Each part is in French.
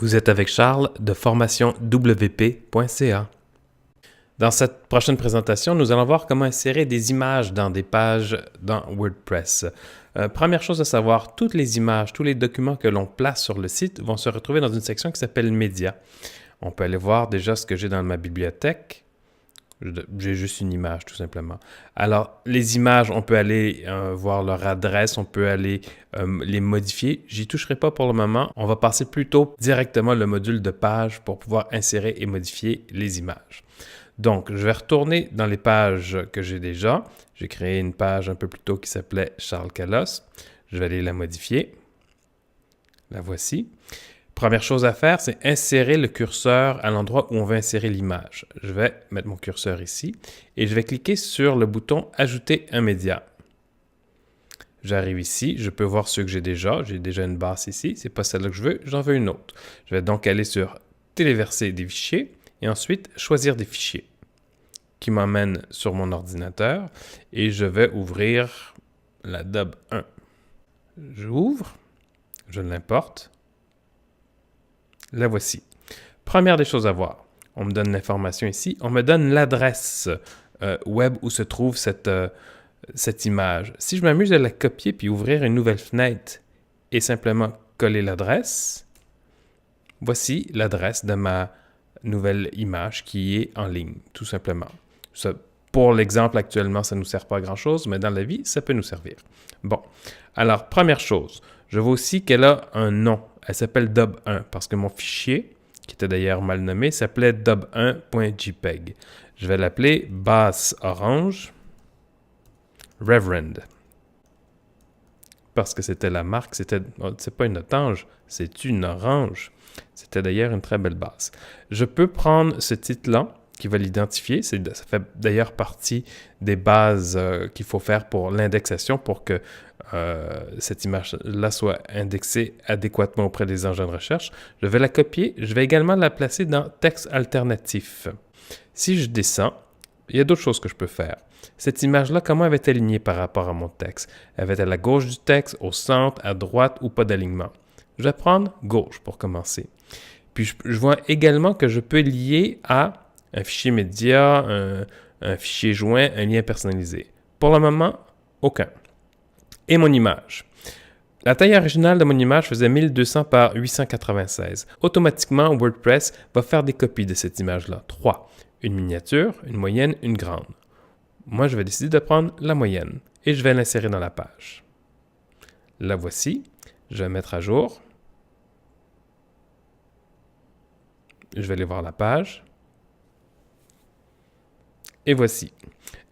Vous êtes avec Charles de formationwp.ca. Dans cette prochaine présentation, nous allons voir comment insérer des images dans des pages dans WordPress. Première chose à savoir, toutes les images, tous les documents que l'on place sur le site vont se retrouver dans une section qui s'appelle Médias. On peut aller voir déjà ce que j'ai dans ma bibliothèque. J'ai juste une image, tout simplement. Alors, les images, on peut aller voir leur adresse, on peut aller les modifier. J'y toucherai pas pour le moment. On va passer plutôt directement le module de page pour pouvoir insérer et modifier les images. Donc, je vais retourner dans les pages que j'ai déjà. J'ai créé une page un peu plus tôt qui s'appelait Charles Calos. Je vais aller la modifier. La voici. Première chose à faire, c'est insérer le curseur à l'endroit où on veut insérer l'image. Je vais mettre mon curseur ici et je vais cliquer sur le bouton « Ajouter un média ». J'arrive ici, je peux voir ceux que j'ai déjà. J'ai déjà une base ici. Ce n'est pas celle-là que je veux, j'en veux une autre. Je vais donc aller sur « Téléverser des fichiers » et ensuite « Choisir des fichiers » qui m'emmène sur mon ordinateur et je vais ouvrir la DOB 1. J'ouvre, je l'importe. La voici. Première des choses à voir. On me donne l'information ici. On me donne l'adresse web où se trouve cette image. Si je m'amuse à la copier puis ouvrir une nouvelle fenêtre et simplement coller l'adresse, voici l'adresse de ma nouvelle image qui est en ligne, tout simplement. Ça, pour l'exemple actuellement, ça ne nous sert pas à grand-chose, mais dans la vie, ça peut nous servir. Bon, alors première chose, je vois aussi qu'elle a un nom. Elle s'appelle dob1 parce que mon fichier, qui était d'ailleurs mal nommé, s'appelait dob1.jpg. Je vais l'appeler base orange Reverend. Parce que c'était la marque, c'est pas une orange, c'est une orange. C'était d'ailleurs une très belle base. Je peux prendre ce titre-là qui va l'identifier. Ça fait d'ailleurs partie des bases qu'il faut faire pour l'indexation pour que cette image-là soit indexée adéquatement auprès des engins de recherche. Je vais la copier. Je vais également la placer dans texte alternatif. Si je descends, il y a d'autres choses que je peux faire. Cette image-là, comment elle va être alignée par rapport à mon texte? Elle va être à la gauche du texte, au centre, à droite ou pas d'alignement? Je vais prendre gauche pour commencer. Puis je vois également que je peux lier à un fichier média, un fichier joint, un lien personnalisé. Pour le moment, aucun. Et mon image. La taille originale de mon image faisait 1200 par 896. Automatiquement, WordPress va faire des copies de cette image-là. 3. Une miniature, une moyenne, une grande. Moi, je vais décider de prendre la moyenne et je vais l'insérer dans la page. La voici. Je vais mettre à jour. Je vais aller voir la page. Et voici.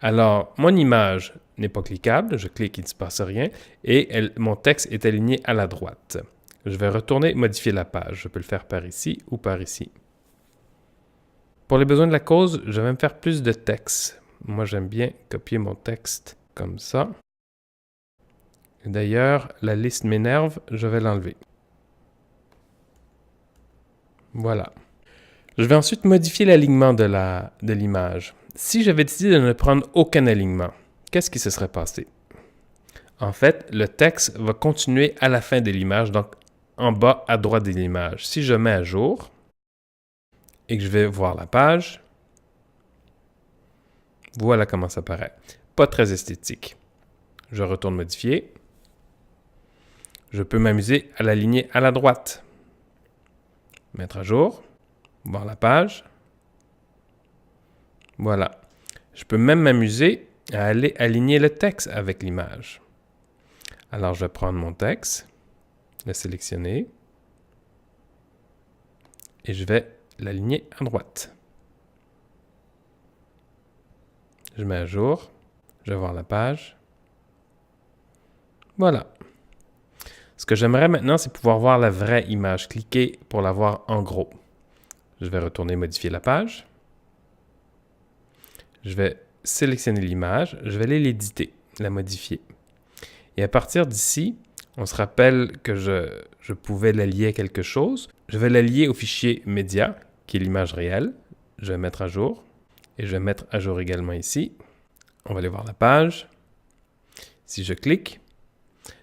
Alors, mon image n'est pas cliquable. Je clique, il ne se passe rien. Et mon texte est aligné à la droite. Je vais retourner modifier la page. Je peux le faire par ici ou par ici. Pour les besoins de la cause, je vais me faire plus de texte. Moi, j'aime bien copier mon texte comme ça. D'ailleurs, la liste m'énerve. Je vais l'enlever. Voilà. Je vais ensuite modifier l'alignement de l'image. Si j'avais décidé de ne prendre aucun alignement, qu'est-ce qui se serait passé? En fait, le texte va continuer à la fin de l'image, donc en bas à droite de l'image. Si je mets à jour et que je vais voir la page, voilà comment ça paraît. Pas très esthétique. Je retourne modifier. Je peux m'amuser à l'aligner à la droite. Mettre à jour. Voir la page. Voilà. Je peux même m'amuser à aller aligner le texte avec l'image. Alors, je vais prendre mon texte, le sélectionner, et je vais l'aligner à droite. Je mets à jour. Je vais voir la page. Voilà. Ce que j'aimerais maintenant, c'est pouvoir voir la vraie image. Cliquer pour la voir en gros. Je vais retourner modifier la page. Je vais sélectionner l'image, je vais aller l'éditer, la modifier. Et à partir d'ici, on se rappelle que je pouvais la lier à quelque chose. Je vais la lier au fichier média, qui est l'image réelle. Je vais mettre à jour. Et je vais mettre à jour également ici. On va aller voir la page. Si je clique,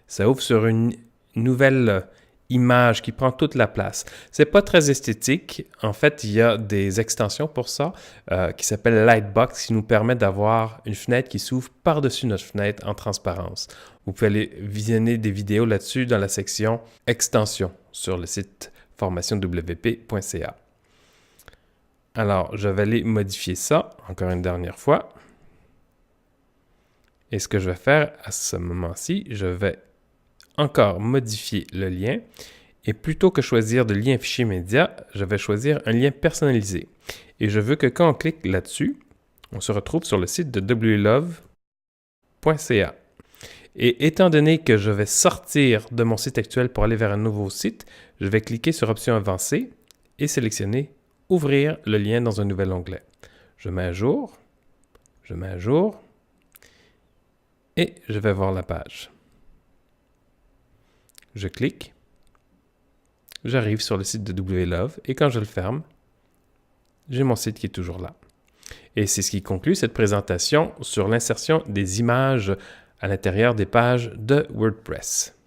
ça ouvre sur une nouvelle image qui prend toute la place. C'est pas très esthétique. En fait, il y a des extensions pour ça qui s'appellent Lightbox qui nous permet d'avoir une fenêtre qui s'ouvre par-dessus notre fenêtre en transparence. Vous pouvez aller visionner des vidéos là-dessus dans la section extensions sur le site formationwp.ca. Alors, je vais aller modifier ça encore une dernière fois. Et ce que je vais faire à ce moment-ci, je vais encore modifier le lien. Et plutôt que choisir de lien fichier média, je vais choisir un lien personnalisé. Et je veux que quand on clique là-dessus, on se retrouve sur le site de wlove.ca. Et étant donné que je vais sortir de mon site actuel pour aller vers un nouveau site, je vais cliquer sur Options avancées et sélectionner Ouvrir le lien dans un nouvel onglet. Je mets à jour, et je vais voir la page. Je clique, j'arrive sur le site de WLove et quand je le ferme, j'ai mon site qui est toujours là. Et c'est ce qui conclut cette présentation sur l'insertion des images à l'intérieur des pages de WordPress.